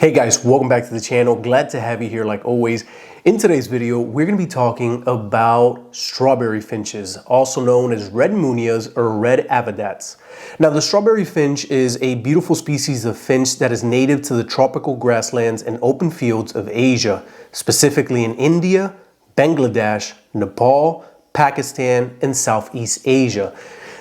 Hey guys, welcome back to the channel. Glad to have you here like always. In today's video, we're going to be talking about strawberry finches, also known as red munias or red avidats. Now, the strawberry finch is a beautiful species of finch that is native to the tropical grasslands and open fields of Asia, specifically in India, Bangladesh, Nepal, Pakistan, and Southeast Asia.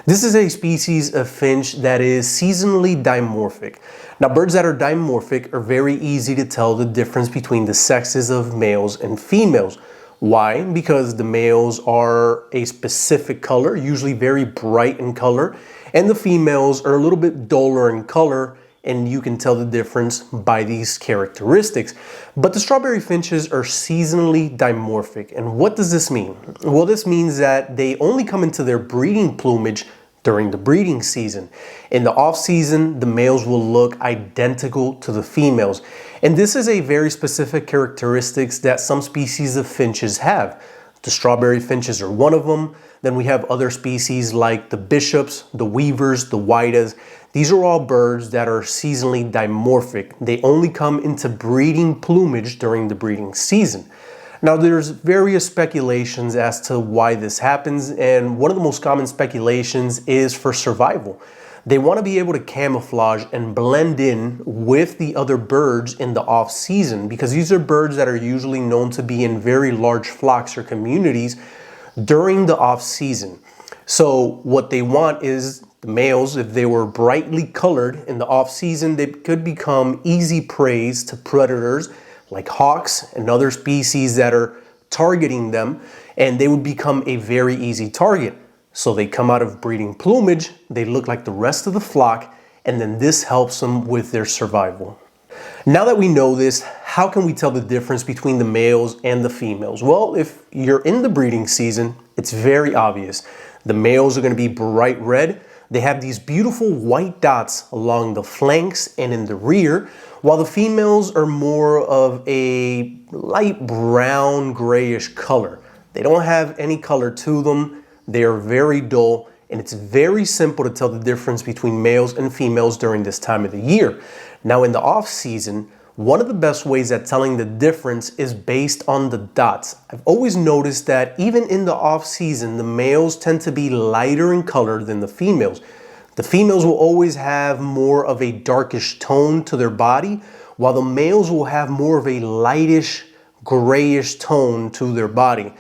This is a species of finch that is seasonally dimorphic. Now, birds that are dimorphic are very easy to tell the difference between the sexes of males and females. Why? Because the males are a specific color, usually very bright in color, and the females are a little bit duller in color, and you can tell the difference by these characteristics. But the strawberry finches are seasonally dimorphic. And what does this mean? Well, this means that they only come into their breeding plumage during the breeding season. In the off season, the males will look identical to the females. And this is a very specific characteristics that some species of finches have. The strawberry finches are one of them. Then we have other species like the bishops, the weavers, the whitas. These are all birds that are seasonally dimorphic. They only come into breeding plumage during the breeding season. Now, there's various speculations as to why this happens, and one of the most common speculations is for survival. They want to be able to camouflage and blend in with the other birds in the off season, because these are birds that are usually known to be in very large flocks or communities during the off season. So what they want is the males, if they were brightly colored in the off season, they could become easy prey to predators like hawks and other species that are targeting them, and they would become a very easy target. So they come out of breeding plumage, they look like the rest of the flock, and then this helps them with their survival. Now that we know this, how can we tell the difference between the males and the females? Well, if you're in the breeding season, it's very obvious. The males are going to be bright red. They have these beautiful white dots along the flanks and in the rear, while the females are more of a light brown grayish color. They don't have any color to them. They are very dull, and it's very simple to tell the difference between males and females during this time of the year. Now, in the off season, one of the best ways at telling the difference is based on the dots. I've always noticed that even in the off season, the males tend to be lighter in color than the females. The females will always have more of a darkish tone to their body, while the males will have more of a lightish, grayish tone to their body.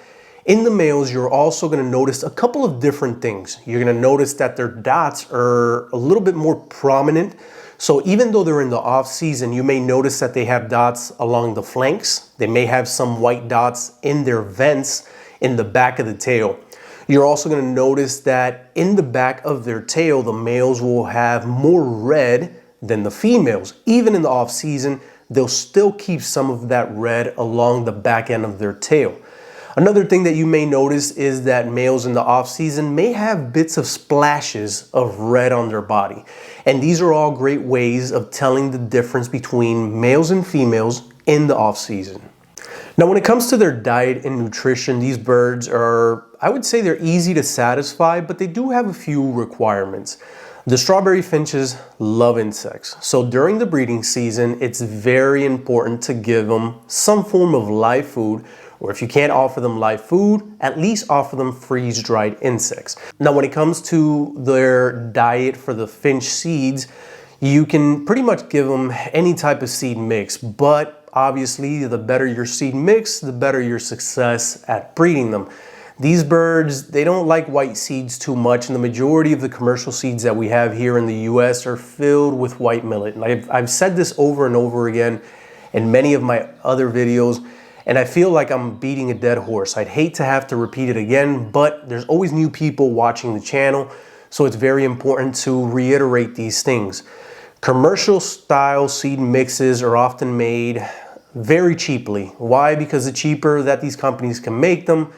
In the males, you're also going to notice a couple of different things. You're going to notice that their dots are a little bit more prominent. So even though they're in the off season, you may notice that they have dots along the flanks. They may have some white dots in their vents in the back of the tail. You're also going to notice that in the back of their tail, the males will have more red than the females. Even in the off season, they'll still keep some of that red along the back end of their tail. Another thing that you may notice is that males in the off season may have bits of splashes of red on their body. And these are all great ways of telling the difference between males and females in the off season. Now, when it comes to their diet and nutrition, these birds are, I would say they're easy to satisfy, but they do have a few requirements. The strawberry finches love insects. So during the breeding season, it's very important to give them some form of live food, or if you can't offer them live food, at least offer them freeze-dried insects. Now, when it comes to their diet for the finch seeds, you can pretty much give them any type of seed mix, but obviously, the better your seed mix, the better your success at breeding them. These birds, they don't like white seeds too much, and the majority of the commercial seeds that we have here in the US are filled with white millet. And I've said this over and over again in many of my other videos, and I feel like I'm beating a dead horse. I'd hate to have to repeat it again, but there's always new people watching the channel, so it's very important to reiterate these things. Commercial style seed mixes are often made very cheaply. Why? Because the cheaper that these companies can make them,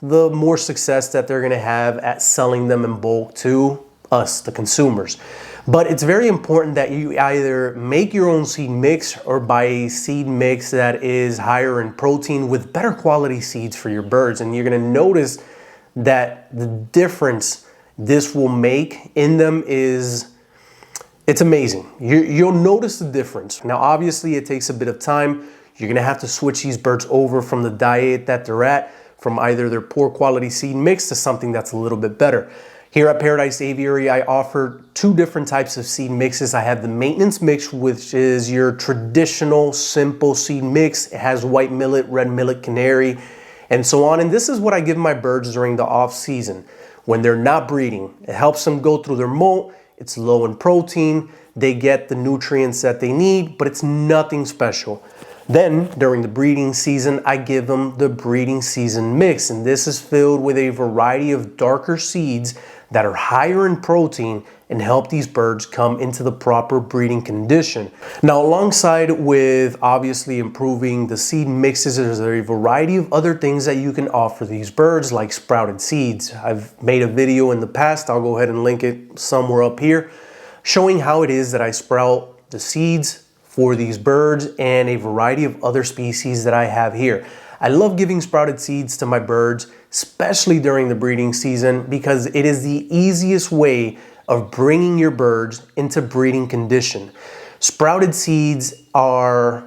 the more success that they're going to have at selling them in bulk to us, the consumers. But it's very important that you either make your own seed mix or buy a seed mix that is higher in protein with better quality seeds for your birds. And you're going to notice that the difference this will make in them is It's amazing. You'll notice the difference. Now, obviously, it takes a bit of time. You're gonna have to switch these birds over from the diet that they're at, from either their poor quality seed mix to something that's a little bit better. Here at Paradise Aviary, I offer two different types of seed mixes. I have the maintenance mix, which is your traditional simple seed mix. It has white millet, red millet, canary, and so on. And this is what I give my birds during the off season when they're not breeding. It helps them go through their molt. It's low in protein. They get the nutrients that they need, but it's nothing special. Then during the breeding season, I give them the breeding season mix. And this is filled with a variety of darker seeds that are higher in protein and help these birds come into the proper breeding condition. Now, alongside with obviously improving the seed mixes, there's a variety of other things that you can offer these birds, like sprouted seeds. I've made a video in the past, I'll go ahead and link it somewhere up here, showing how it is that I sprout the seeds for these birds and a variety of other species that I have here. I love giving sprouted seeds to my birds, especially during the breeding season, because it is the easiest way of bringing your birds into breeding condition. Sprouted seeds are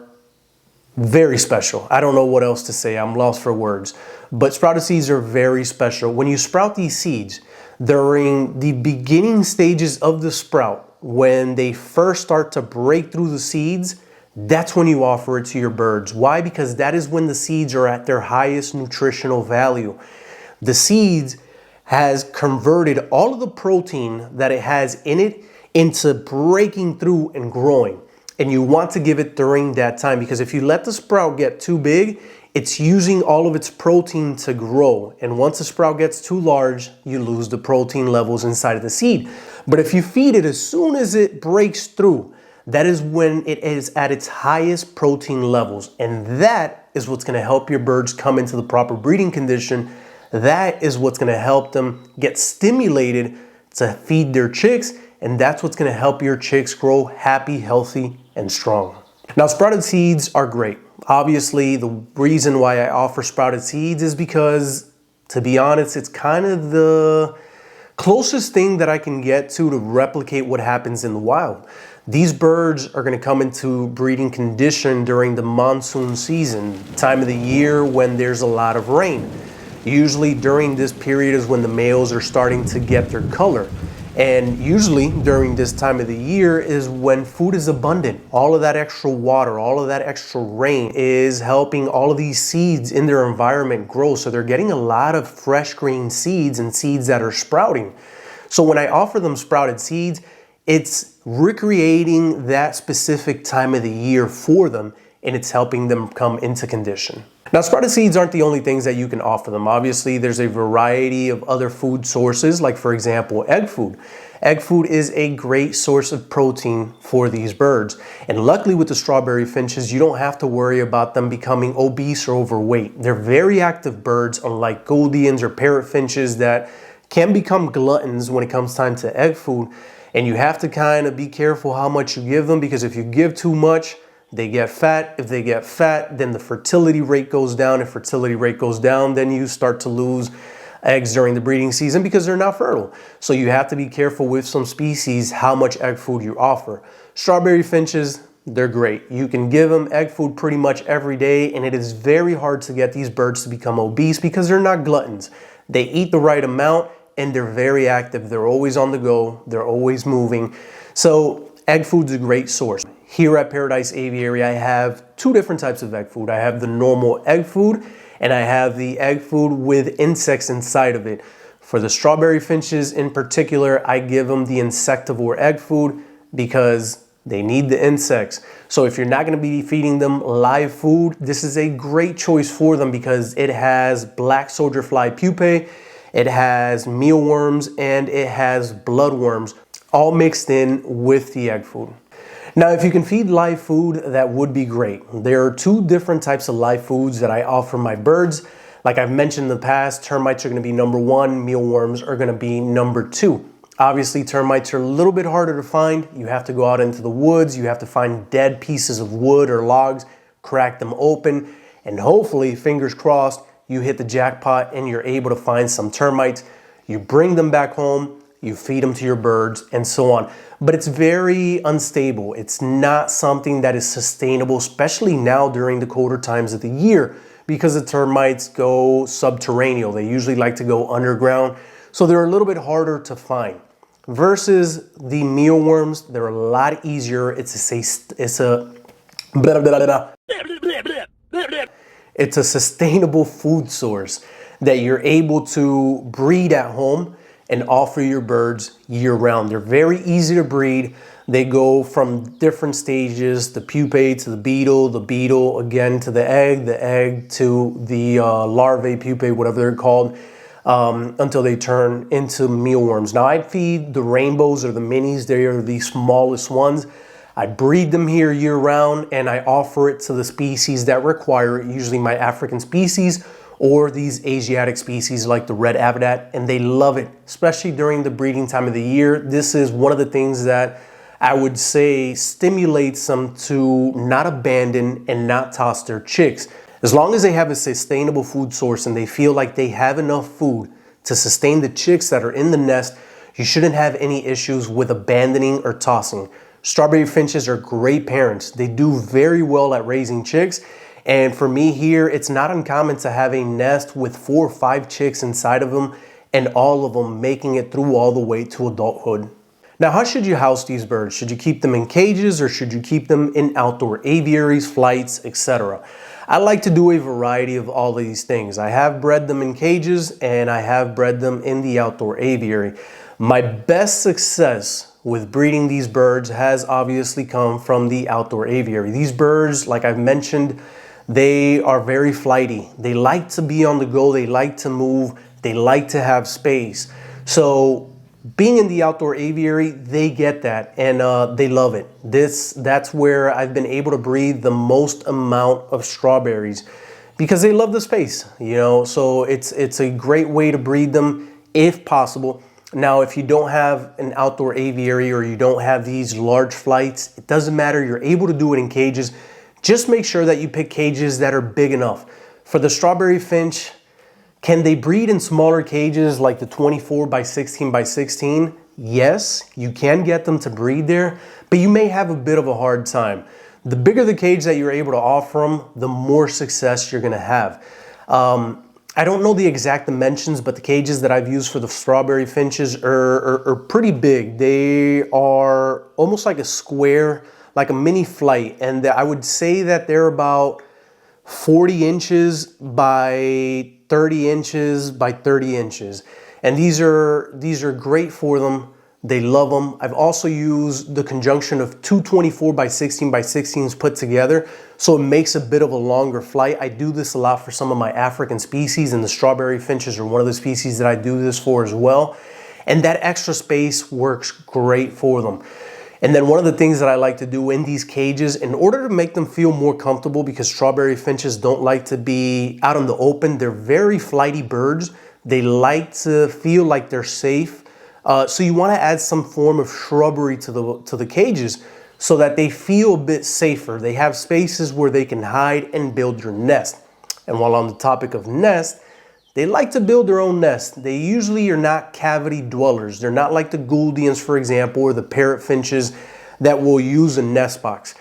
very special. I don't know what else to say. I'm lost for words. But sprouted seeds are very special. When you sprout these seeds, during the beginning stages of the sprout, when they first start to break through the seeds, that's when you offer it to your birds. Why? Because that is when the seeds are at their highest nutritional value. The seeds has converted all of the protein that it has in it into breaking through and growing. And you want to give it during that time, because if you let the sprout get too big, it's using all of its protein to grow. And once the sprout gets too large, you lose the protein levels inside of the seed. But if you feed it as soon as it breaks through, that is when it is at its highest protein levels. And that is what's gonna help your birds come into the proper breeding condition. That is what's gonna help them get stimulated to feed their chicks. And that's what's gonna help your chicks grow happy, healthy, and strong. Now, sprouted seeds are great. Obviously, the reason why I offer sprouted seeds is because, to be honest, it's kind of the closest thing that I can get to replicate what happens in the wild. These birds are going to come into breeding condition during the monsoon season, time of the year when there's a lot of rain. Usually during this period is when the males are starting to get their color. And usually during this time of the year is when food is abundant. All of that extra water, all of that extra rain is helping all of these seeds in their environment grow. So they're getting a lot of fresh green seeds and seeds that are sprouting. So when I offer them sprouted seeds, it's recreating that specific time of the year for them, and it's helping them come into condition. Now, sprouted seeds aren't the only things that you can offer them. Obviously, there's a variety of other food sources, like for example, egg food. Egg food is a great source of protein for these birds. And luckily with the strawberry finches, you don't have to worry about them becoming obese or overweight. They're very active birds, unlike Goldians or parrot finches that can become gluttons when it comes time to egg food. And you have to kind of be careful how much you give them, because if you give too much, they get fat. If they get fat, then the fertility rate goes down. If fertility rate goes down, then you start to lose eggs during the breeding season because they're not fertile. So you have to be careful with some species how much egg food you offer. Strawberry finches, they're great. You can give them egg food pretty much every day, and it is very hard to get these birds to become obese because they're not gluttons. They eat the right amount and they're very active. They're always on the go. They're always moving. So egg food's a great source. Here at Paradise Aviary, I have two different types of egg food. I have the normal egg food, and I have the egg food with insects inside of it. For the strawberry finches in particular, I give them the insectivore egg food because they need the insects. So if you're not going to be feeding them live food, this is a great choice for them because it has black soldier fly pupae, it has mealworms, and it has bloodworms, all mixed in with the egg food. Now, if you can feed live food, that would be great. There are two different types of live foods that I offer my birds. Like I've mentioned in the past, termites are going to be number one, mealworms are going to be number two. Obviously, termites are a little bit harder to find. You have to go out into the woods, you have to find dead pieces of wood or logs, crack them open, and hopefully, fingers crossed, you hit the jackpot and you're able to find some termites. You bring them back home, you feed them to your birds, and so on. But it's very unstable. It's not something that is sustainable, especially now during the colder times of the year, because the termites go subterranean. They usually like to go underground, so they're a little bit harder to find. Versus the mealworms, they're a lot easier. It's a sustainable food source that you're able to breed at home and offer your birds year round. They're very easy to breed. They go from different stages, the pupae to the beetle again to the egg to the larvae, pupae, whatever they're called, until they turn into mealworms. Now I feed the rainbows or the minis. They are the smallest ones. I breed them here year round and I offer it to the species that require it, usually my African species or these Asiatic species like the red avodat, and they love it, especially during the breeding time of the year. This is one of the things that I would say stimulates them to not abandon and not toss their chicks. As long as they have a sustainable food source and they feel like they have enough food to sustain the chicks that are in the nest, you shouldn't have any issues with abandoning or tossing. Strawberry finches are great parents. They do very well at raising chicks. And for me here, it's not uncommon to have a nest with 4 or 5 chicks inside of them and all of them making it through all the way to adulthood. Now, how should you house these birds? Should you keep them in cages or should you keep them in outdoor aviaries, flights, etc.? I like to do a variety of all these things. I have bred them in cages and I have bred them in the outdoor aviary. My best success with breeding these birds has obviously come from the outdoor aviary. These birds, like I've mentioned, they are very flighty. They like to be on the go. They like to move. They like to have space. So being in the outdoor aviary, they get that and they love it. That's where I've been able to breed the most amount of strawberries because they love the space, you know. So it's a great way to breed them if possible. Now, if you don't have an outdoor aviary or you don't have these large flights, it doesn't matter. You're able to do it in cages. Just make sure that you pick cages that are big enough. For the strawberry finch, can they breed in smaller cages like the 24 by 16 by 16? Yes, you can get them to breed there, but you may have a bit of a hard time. The bigger the cage that you're able to offer them, the more success you're gonna have. I don't know the exact dimensions, but the cages that I've used for the strawberry finches are pretty big. They are almost like a square, like a mini flight. And I would say that they're about 40 inches by 30 inches by 30 inches. And these are great for them. They love them. I've also used the conjunction of 224 by 16 by 16s put together, so it makes a bit of a longer flight. I do this a lot for some of my African species, and the strawberry finches are one of the species that I do this for as well. And that extra space works great for them. And then one of the things that I like to do in these cages, in order to make them feel more comfortable, because strawberry finches don't like to be out in the open, they're very flighty birds. They like to feel like they're safe. So you want to add some form of shrubbery to the cages so that they feel a bit safer. They have spaces where they can hide and build their nest. And while on the topic of nest, they like to build their own nest. They usually are not cavity dwellers. They're not like the Gouldians, for example, or the parrot finches that will use a nest box.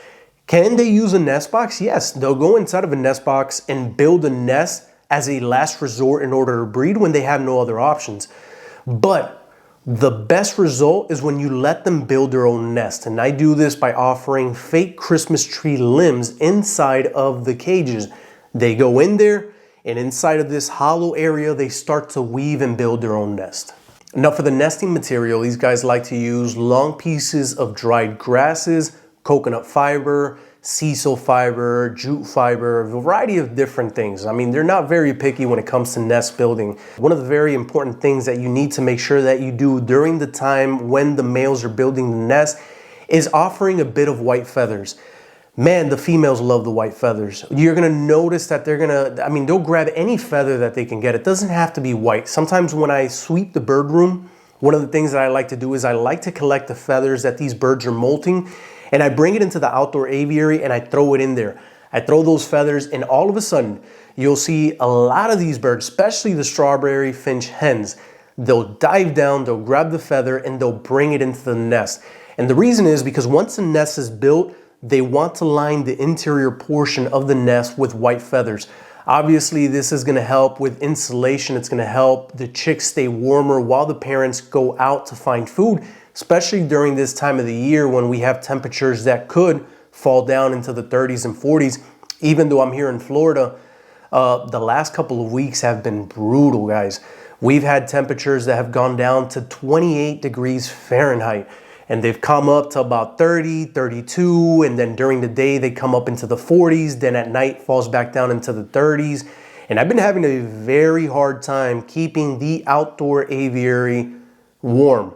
Can they use a nest box? Yes, they'll go inside of a nest box and build a nest as a last resort in order to breed when they have no other options. But the best result is when you let them build their own nest. And I do this by offering fake Christmas tree limbs inside of the cages. They go in there, and inside of this hollow area, they start to weave and build their own nest. Now for the nesting material, these guys like to use long pieces of dried grasses, coconut fiber, sisal fiber, jute fiber, a variety of different things. I mean, they're not very picky when it comes to nest building. One of the very important things that you need to make sure that you do during the time when the males are building the nest is offering a bit of white feathers. Man, the females love the white feathers. You're gonna notice that they'll grab any feather that they can get. It doesn't have to be white. Sometimes when I sweep the bird room, one of the things that I like to do is I like to collect the feathers that these birds are molting, and I bring it into the outdoor aviary and I throw it in there. I throw those feathers, and all of a sudden, you'll see a lot of these birds, especially the strawberry finch hens. they'll dive down, they'll grab the feather, and they'll bring it into the nest. And the reason is because once the nest is built, they want to line the interior portion of the nest with white feathers. Obviously, this is going to help with insulation. It's going to help the chicks stay warmer while the parents go out to find food, especially during this time of the year when we have temperatures that could fall down into the 30s and 40s. Even though I'm here in Florida, the last couple of weeks have been brutal, guys. We've had temperatures that have gone down to 28 degrees Fahrenheit. And they've come up to about 30, 32, and then during the day they come up into the 40s, then at night falls back down into the 30s. And I've been having a very hard time keeping the outdoor aviary warm.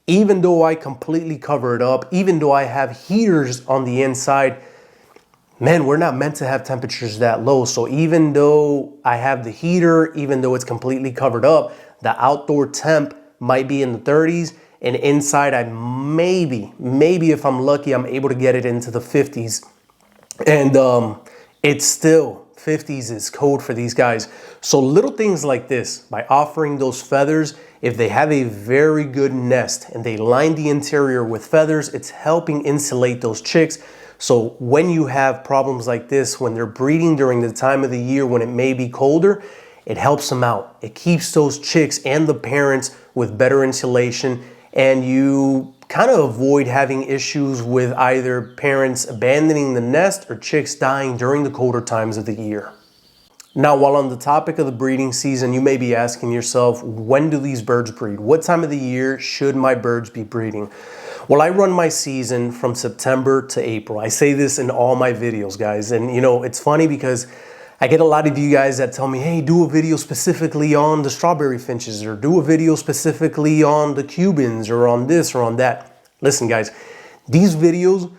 Even though I completely cover it up, even though I have heaters on the inside, man, we're not meant to have temperatures that low. So even though I have the heater, even though it's completely covered up, the outdoor temp might be in the 30s. And inside, I maybe if I'm lucky, I'm able to get it into the 50s. And it's still 50s is cold for these guys. So little things like this, by offering those feathers, if they have a very good nest and they line the interior with feathers, it's helping insulate those chicks. So when you have problems like this, when they're breeding during the time of the year when it may be colder, it helps them out. It keeps those chicks and the parents with better insulation. And you kind of avoid having issues with either parents abandoning the nest or chicks dying during the colder times of the year. Now, while on the topic of the breeding season, you may be asking yourself, when do these birds breed? What time of the year should my birds be breeding? Well, I run my season from September to April. I say this in all my videos, guys. And you know, it's funny because I get a lot of you guys that tell me, hey, do a video specifically on the Strawberry Finches, or do a video specifically on the Cubans, or on this or on that. Listen, guys, these videos,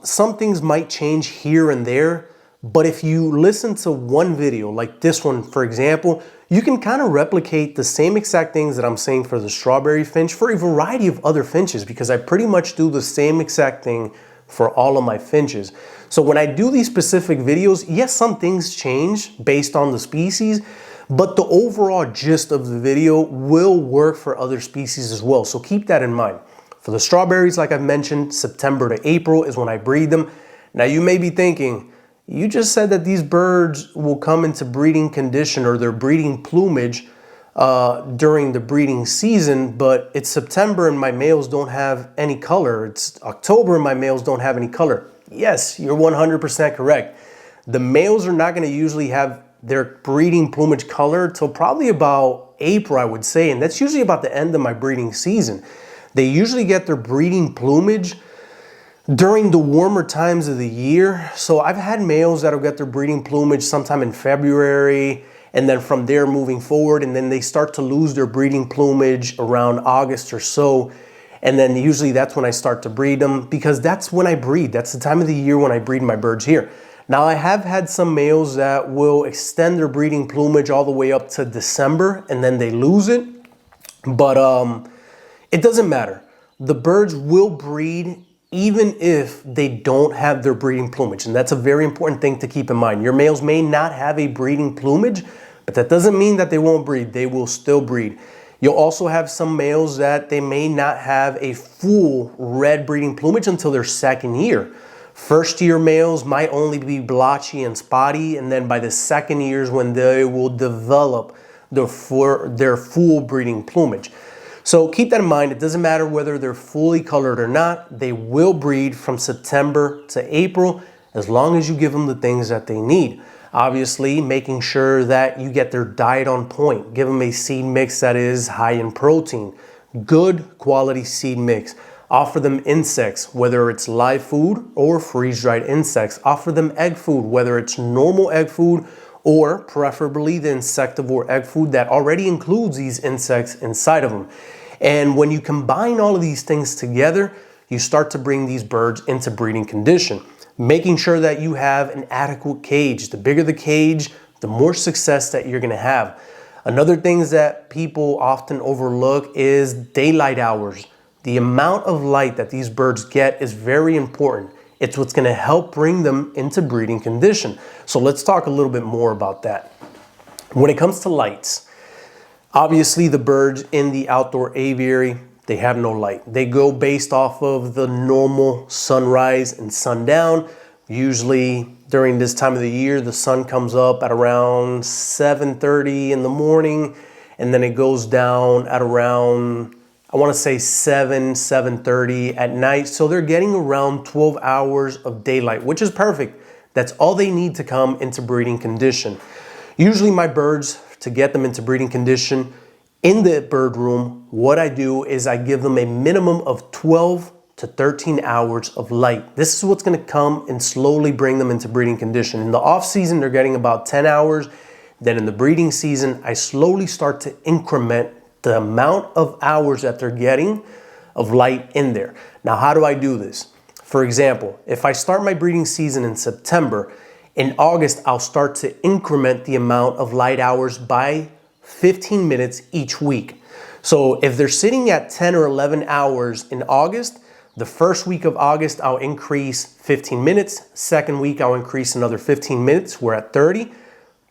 some things might change here and there, but if you listen to one video like this one, for example, you can kind of replicate the same exact things that I'm saying for the Strawberry Finch for a variety of other finches, because I pretty much do the same exact thing for all of my finches. So when I do these specific videos, yes, some things change based on the species, but the overall gist of the video will work for other species as well. So keep that in mind. For the strawberries, like I've mentioned, September to April is when I breed them. Now you may be thinking, you just said that these birds will come into breeding condition or their breeding plumage during the breeding season, but it's September and my males don't have any color. It's October and my males don't have any color. Yes, you're 100% correct. The males are not going to usually have their breeding plumage color till probably about April, I would say, and that's usually about the end of my breeding season. They usually get their breeding plumage during the warmer times of the year. So I've had males that'll get their breeding plumage sometime in February, and then from there moving forward, and then they start to lose their breeding plumage around August or so. And then usually that's when I start to breed them, because that's when I breed. That's the time of the year when I breed my birds here. Now, I have had some males that will extend their breeding plumage all the way up to December and then they lose it. But it doesn't matter. The birds will breed even if they don't have their breeding plumage. And that's a very important thing to keep in mind. Your males may not have a breeding plumage, but that doesn't mean that they won't breed. They will still breed. You'll also have some males that they may not have a full red breeding plumage until their second year. First year males might only be blotchy and spotty, and then by the second year is when they will develop their full breeding plumage. So keep that in mind. It doesn't matter whether they're fully colored or not. They will breed from September to April as long as you give them the things that they need. Obviously, making sure that you get their diet on point. Give them a seed mix that is high in protein. Good quality seed mix. Offer them insects, whether it's live food or freeze-dried insects. Offer them egg food, whether it's normal egg food or preferably the insectivore egg food that already includes these insects inside of them. And when you combine all of these things together, you start to bring these birds into breeding condition. Making sure that you have an adequate cage. The bigger the cage, the more success that you're going to have. Another thing that people often overlook is daylight hours. The amount of light that these birds get is very important. It's what's going to help bring them into breeding condition. So let's talk a little bit more about that. When it comes to lights, Obviously, the birds in the outdoor aviary, they have no light. They go based off of the normal sunrise and sundown. Usually during this time of the year, the sun comes up at around 7:30 in the morning, and then it goes down at around, I want to say 7:30 at night. So they're getting around 12 hours of daylight, which is perfect. That's all they need to come into breeding condition. Usually my birds, to get them into breeding condition in the bird room, what I do is I give them a minimum of 12 to 13 hours of light. This is what's going to come and slowly bring them into breeding condition. In the off season, they're getting about 10 hours. Then in the breeding season, I slowly start to increment the amount of hours that they're getting of light in there. Now, how do I do this? For example, if I start my breeding season in September, in August, I'll start to increment the amount of light hours by 15 minutes each week. So if they're sitting at 10 or 11 hours in August, the first week of August, I'll increase 15 minutes. Second week, I'll increase another 15 minutes. We're at 30.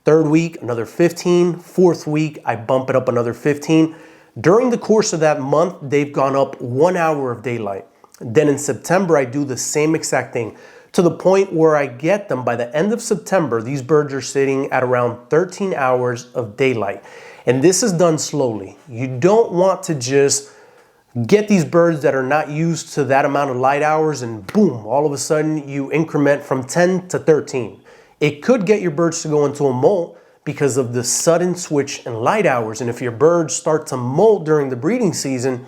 Third week, another 15. Fourth week, I bump it up another 15. During the course of that month, they've gone up 1 hour of daylight. Then in September, I do the same exact thing, to the point where I get them by the end of September, these birds are sitting at around 13 hours of daylight. And this is done slowly. You don't want to just get these birds that are not used to that amount of light hours and boom, all of a sudden you increment from 10 to 13. It could get your birds to go into a molt because of the sudden switch in light hours. And if your birds start to molt during the breeding season,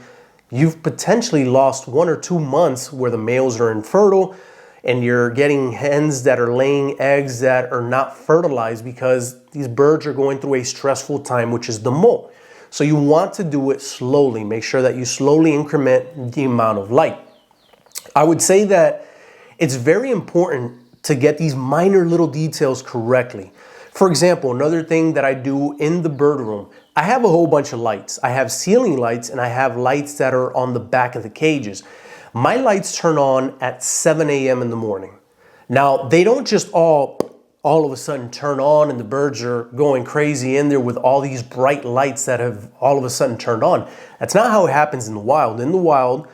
you've potentially lost 1 or 2 months where the males are infertile, and you're getting hens that are laying eggs that are not fertilized because these birds are going through a stressful time, which is the molt. So you want to do it slowly. Make sure that you slowly increment the amount of light. I would say that it's very important to get these minor little details correctly. For example, another thing that I do in the bird room, I have a whole bunch of lights. I have ceiling lights and I have lights that are on the back of the cages. My lights turn on at 7 a.m. in the morning. Now, they don't just all of a sudden turn on and the birds are going crazy in there with all these bright lights that have all of a sudden turned on. That's not how it happens in the wild. In the wild,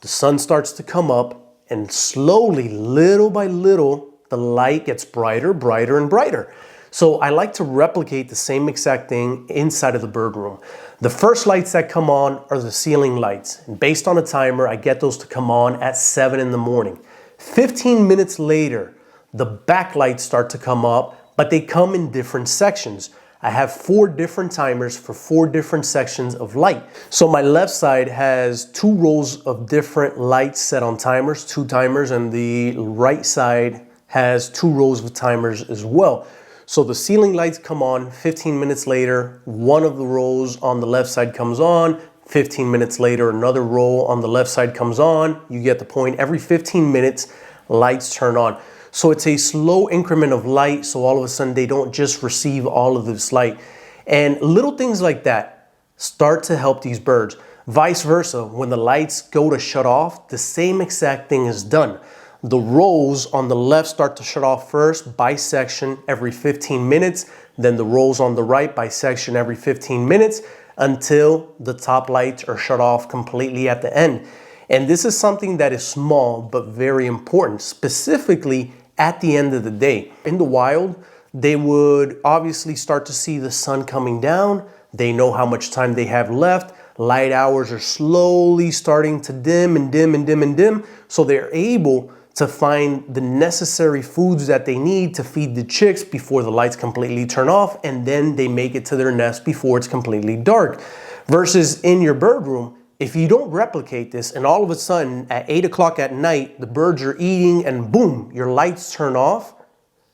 the sun starts to come up and slowly, little by little, the light gets brighter, brighter, and brighter. So I like to replicate the same exact thing inside of the bird room. The first lights that come on are the ceiling lights. And based on a timer, I get those to come on at 7 in the morning. 15 minutes later, the back lights start to come up, but they come in different sections. I have 4 different timers for 4 different sections of light. So my left side has 2 rows of different lights set on timers, 2 timers, and the right side has 2 rows of timers as well. So the ceiling lights come on 15 minutes later, one of the rows on the left side comes on, 15 minutes later, another row on the left side comes on. You get the point. Every 15 minutes, lights turn on. So it's a slow increment of light, so all of a sudden they don't just receive all of this light. And little things like that start to help these birds. Vice versa, when the lights go to shut off, the same exact thing is done. The rows on the left start to shut off first by section every 15 minutes. Then the rows on the right by section every 15 minutes until the top lights are shut off completely at the end. And this is something that is small but very important, specifically at the end of the day. In the wild, they would obviously start to see the sun coming down. They know how much time they have left. Light hours are slowly starting to dim and dim and dim and dim. So they're able to find the necessary foods that they need to feed the chicks before the lights completely turn off, and then they make it to their nest before it's completely dark. Versus in your bird room, if you don't replicate this and all of a sudden at 8 o'clock at night, the birds are eating and boom, your lights turn off,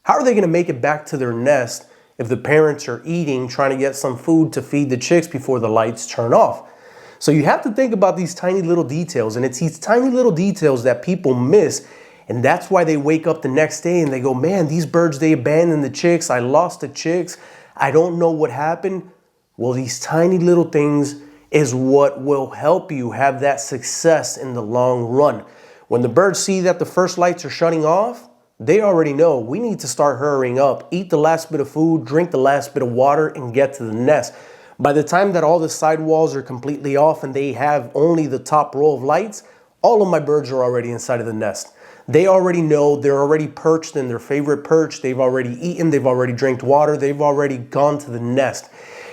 how are they gonna make it back to their nest if the parents are eating, trying to get some food to feed the chicks before the lights turn off? So you have to think about these tiny little details, and it's these tiny little details that people miss. And that's why they wake up the next day and they go, man, these birds, they abandoned the chicks. I lost the chicks. I don't know what happened. Well, these tiny little things is what will help you have that success in the long run. When the birds see that the first lights are shutting off, they already know we need to start hurrying up, eat the last bit of food, drink the last bit of water, and get to the nest. By the time that all the sidewalls are completely off and they have only the top row of lights, all of my birds are already inside of the nest. They already know, they're already perched in their favorite perch, they've already eaten, they've already drank water, they've already gone to the nest.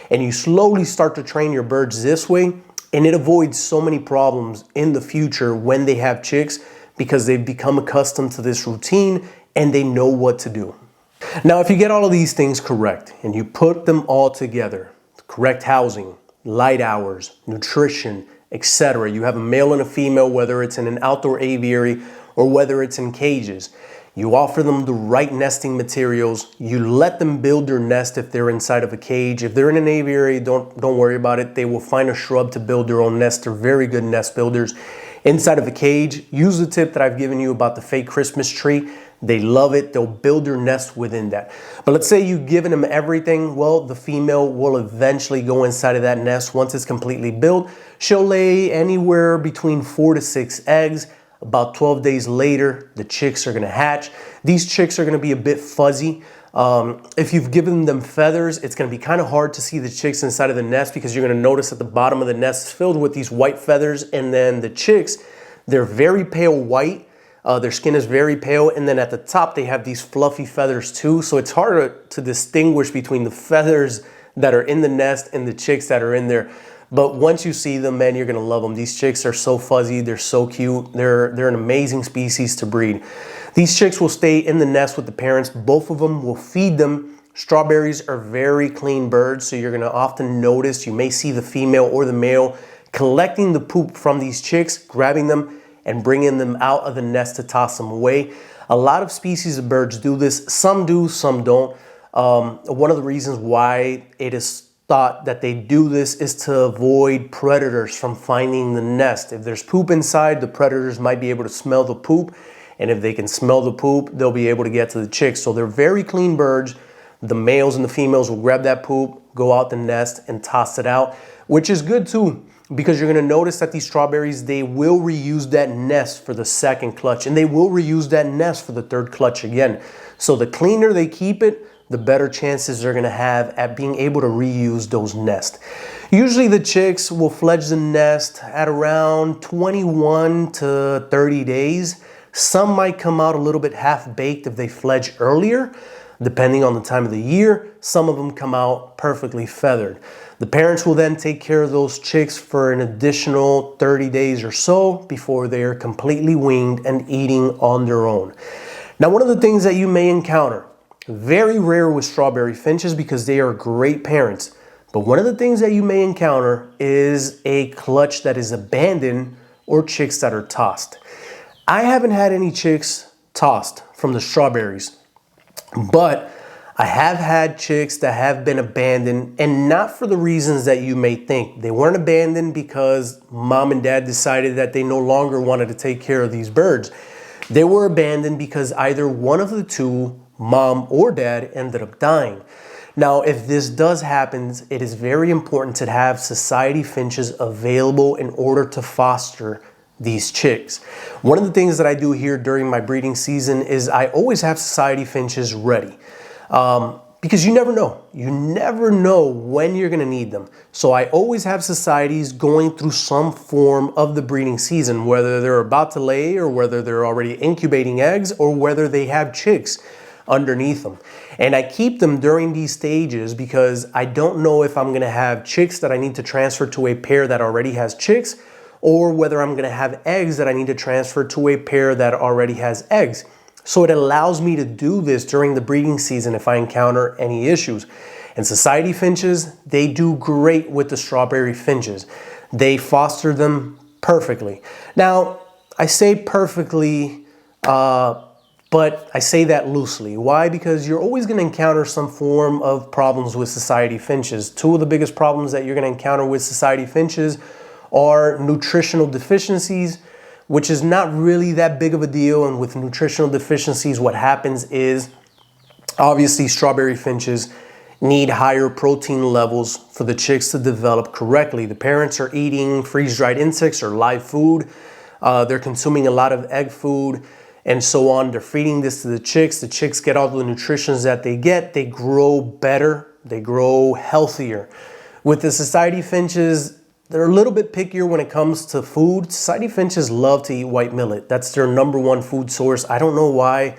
And you slowly start to train your birds this way, and it avoids so many problems in the future when they have chicks because they've become accustomed to this routine and they know what to do. Now, if you get all of these things correct and you put them all together, correct housing, light hours, nutrition, etc. You have a male and a female, whether it's in an outdoor aviary or whether it's in cages. You offer them the right nesting materials. You let them build their nest if they're inside of a cage. If they're in an aviary, don't worry about it. They will find a shrub to build their own nest. They're very good nest builders. Inside of a cage, use the tip that I've given you about the fake Christmas tree. They love it. They'll build their nest within that. But let's say you've given them everything. Well, the female will eventually go inside of that nest. Once it's completely built, she'll lay anywhere between 4 to 6 eggs. About 12 days later, the chicks are going to hatch. These chicks are going to be a bit fuzzy. If you've given them feathers, it's going to be kind of hard to see the chicks inside of the nest because you're going to notice at the bottom of the nest is filled with these white feathers. And then the chicks, they're very pale white. Their skin is very pale, and then at the top they have these fluffy feathers too, so it's harder to distinguish between the feathers that are in the nest and the chicks that are in there. But once you see them, man, you're gonna love them. These chicks are so fuzzy, they're so cute, they're an amazing species to breed. These chicks will stay in the nest with the parents. Both of them will feed them. Strawberries are very clean birds, so you're gonna often notice, you may see the female or the male collecting the poop from these chicks, grabbing them, and bringing them out of the nest to toss them away. A lot of species of birds do this. Some do, some don't. One of the reasons why it is thought that they do this is to avoid predators from finding the nest. If there's poop inside, the predators might be able to smell the poop, and if they can smell the poop, they'll be able to get to the chicks. So they're very clean birds. The males and the females will grab that poop, go out the nest, and toss it out, which is good too, because you're going to notice that these strawberries, they will reuse that nest for the second clutch, and they will reuse that nest for the third clutch again. So the cleaner they keep it, the better chances they're going to have at being able to reuse those nests. Usually the chicks will fledge the nest at around 21 to 30 days. Some might come out a little bit half-baked if they fledge earlier, depending on the time of the year. Some of them come out perfectly feathered. The parents will then take care of those chicks for an additional 30 days or so before they are completely weaned and eating on their own. Now, one of the things that you may encounter, very rare with strawberry finches because they are great parents, but one of the things that you may encounter is a clutch that is abandoned or chicks that are tossed. I haven't had any chicks tossed from the strawberries, but I have had chicks that have been abandoned, and not for the reasons that you may think. They weren't abandoned because mom and dad decided that they no longer wanted to take care of these birds. They were abandoned because either one of the two, mom or dad, ended up dying. Now, if this does happen, it is very important to have society finches available in order to foster these chicks. One of the things that I do here during my breeding season is I always have society finches ready. Because you never know. You never know when you're going to need them. So I always have societies going through some form of the breeding season, whether they're about to lay or whether they're already incubating eggs or whether they have chicks underneath them. And I keep them during these stages because I don't know if I'm going to have chicks that I need to transfer to a pair that already has chicks, or whether I'm going to have eggs that I need to transfer to a pair that already has eggs. So it allows me to do this during the breeding season if I encounter any issues. And society finches, they do great with the strawberry finches. They foster them perfectly. Now, I say perfectly, but I say that loosely. Why? Because you're always going to encounter some form of problems with society finches. Two of the biggest problems that you're going to encounter with society finches are nutritional deficiencies, which is not really that big of a deal. And with nutritional deficiencies, what happens is obviously strawberry finches need higher protein levels for the chicks to develop correctly. The parents are eating freeze-dried insects or live food. They're consuming a lot of egg food and so on. They're feeding this to the chicks. The chicks get all the nutrition that they get. They grow better. They grow healthier. With the society finches, they're a little bit pickier when it comes to food. Society finches love to eat white millet. That's their #1 food source. I don't know why.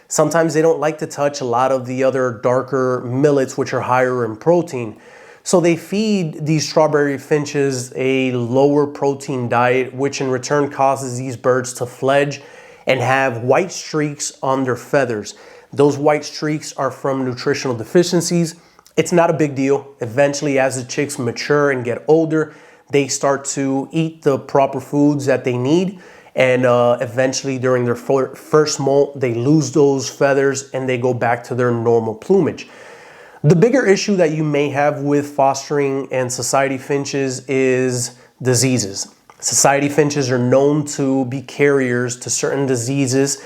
Sometimes they don't like to touch a lot of the other darker millets, which are higher in protein. So they feed these strawberry finches a lower protein diet, which in return causes these birds to fledge and have white streaks on their feathers. Those white streaks are from nutritional deficiencies. It's not a big deal. Eventually, as the chicks mature and get older, they start to eat the proper foods that they need. And eventually during their first molt, they lose those feathers and they go back to their normal plumage. The bigger issue that you may have with fostering and society finches is diseases. Society finches are known to be carriers to certain diseases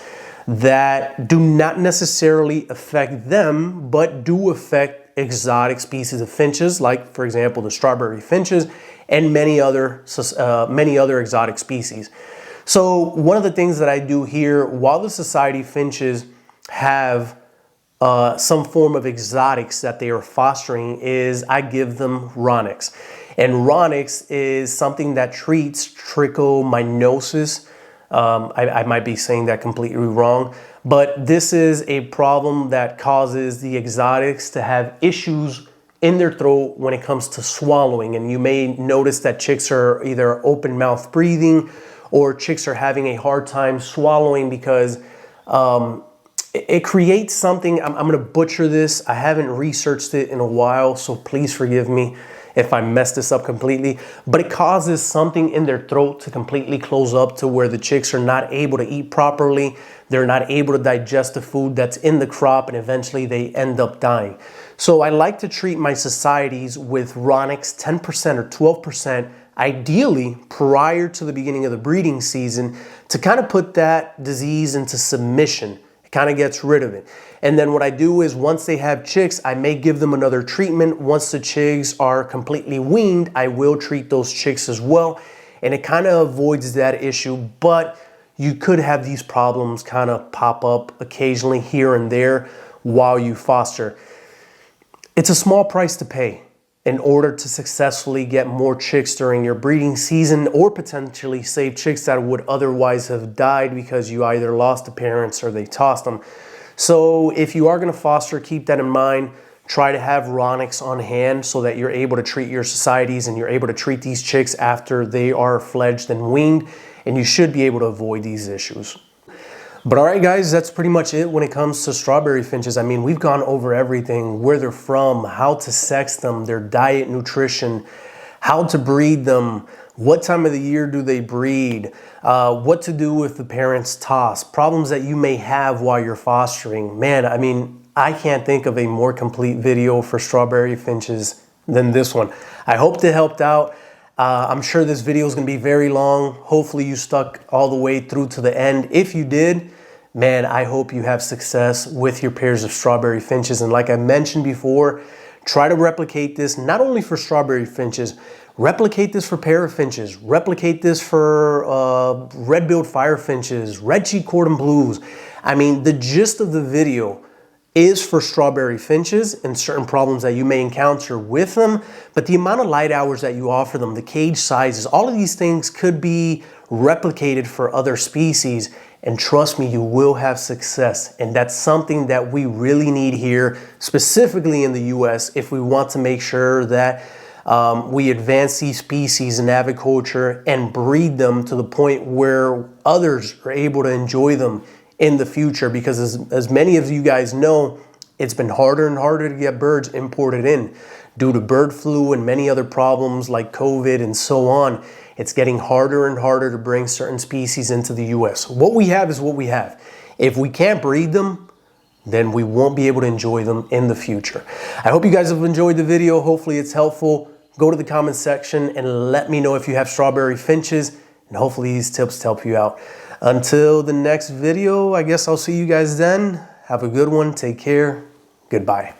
that do not necessarily affect them, but do affect exotic species of finches, like for example, the strawberry finches and many other exotic species. So one of the things that I do here, while the society finches have some form of exotics that they are fostering, is I give them Ronix. And Ronix is something that treats trichomoniasis. I might be saying that completely wrong, but this is a problem that causes the exotics to have issues in their throat when it comes to swallowing. And you may notice that chicks are either open mouth breathing or chicks are having a hard time swallowing because it creates something. I'm going to butcher this. I haven't researched it in a while, so please forgive me if I mess this up completely, but it causes something in their throat to completely close up to where the chicks are not able to eat properly. They're not able to digest the food that's in the crop, and eventually they end up dying. So I like to treat my societies with Ronix 10% or 12%, ideally prior to the beginning of the breeding season, to kind of put that disease into submission. Kind of gets rid of it. And then what I do is once they have chicks, I may give them another treatment. Once the chicks are completely weaned, I will treat those chicks as well. And it kind of avoids that issue, but you could have these problems kind of pop up occasionally here and there while you foster. It's a small price to pay in order to successfully get more chicks during your breeding season, or potentially save chicks that would otherwise have died because you either lost the parents or they tossed them. So if you are going to foster, keep that in mind. Try to have Ronix on hand so that you're able to treat your societies and you're able to treat these chicks after they are fledged and weaned, and you should be able to avoid these issues. But all right, guys, that's pretty much it when it comes to strawberry finches. I mean, we've gone over everything: where they're from, how to sex them, their diet, nutrition, how to breed them, what time of the year do they breed, what to do if the parents toss, problems that you may have while you're fostering. Man, I mean, I can't think of a more complete video for strawberry finches than this one. I hope it helped out. I'm sure this video is going to be very long. Hopefully you stuck all the way through to the end. If you did, man, I hope you have success with your pairs of strawberry finches. And like I mentioned before, try to replicate this not only for strawberry finches, replicate this for parrot finches, replicate this for red-billed fire finches, red-cheeked cordon blues. I mean, the gist of the video is for strawberry finches and certain problems that you may encounter with them, but the amount of light hours that you offer them, the cage sizes, all of these things could be replicated for other species, and trust me, you will have success. And that's something that we really need here, specifically in the US, if we want to make sure that we advance these species in aviculture and breed them to the point where others are able to enjoy them in the future. Because as many of you guys know, it's been harder and harder to get birds imported in due to bird flu and many other problems like COVID and so on. It's getting harder and harder to bring certain species into the US. What we have is what we have. If we can't breed them, then we won't be able to enjoy them in the future. I hope you guys have enjoyed the video. Hopefully it's helpful. Go to the comment section and let me know if you have strawberry finches, and hopefully these tips help you out. Until the next video, I guess I'll see you guys then. Have a good one. Take care. Goodbye.